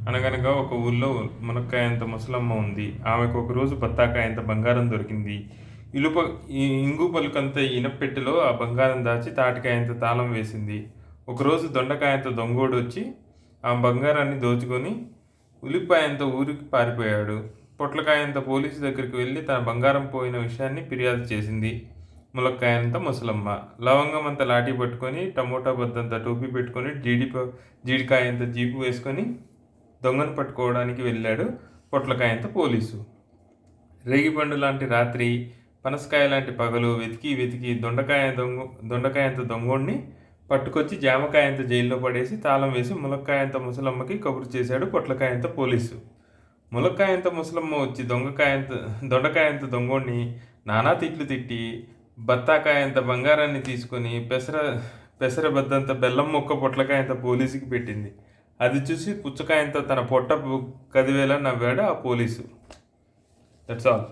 అనగనగా ఒక ఊళ్ళో మునక్కాయంత ముసలమ్మ ఉంది. ఆమెకు ఒకరోజు బత్తాకాయంత బంగారం దొరికింది. ఇలుప ఇంగు పలుకంత ఇనప్పెట్టెలో ఆ బంగారం దాచి తాటికాయంత తాళం వేసింది. ఒకరోజు దొండకాయంత దొంగోడొచ్చి ఆ బంగారాన్ని దోచుకొని ఉల్లిపాయంత ఊరికి పారిపోయాడు. పొట్లకాయంత పోలీసు దగ్గరికి వెళ్ళి తన బంగారం పోయిన విషయాన్ని ఫిర్యాదు చేసింది. ములక్కాయంత ముసలమ్మ లవంగమంత లాఠీ పట్టుకొని, టమోటా బద్దంత టోపీ పెట్టుకొని, జీడికాయంత జీపు వేసుకొని దొంగను పట్టుకోవడానికి వెళ్ళాడు పొట్లకాయంత పోలీసు. రేగిపండు లాంటి రాత్రి, పనసకాయ లాంటి పగలు వెతికి వెతికి దొండకాయంత దొంగోడిని పట్టుకొచ్చి జామకాయంత జైల్లో పడేసి తాళం వేసి ములక్కాయంత ముసలమ్మకి కబురు చేశాడు పొట్లకాయంత పోలీసు. ములక్కాయంత ముసలమ్మ వచ్చి దొండకాయంత దొంగోడిని నానా తిట్లు తిట్టి బత్తాకాయంత బంగారాన్ని తీసుకొని పెసర బద్దంత బెల్లం మొక్క పొట్లకాయంత పోలీసుకి పెట్టింది. అది చూసి పుచ్చకాయంతో తన పొట్ట కదివేలా నవ్వాడు ఆ పోలీసు. That's all.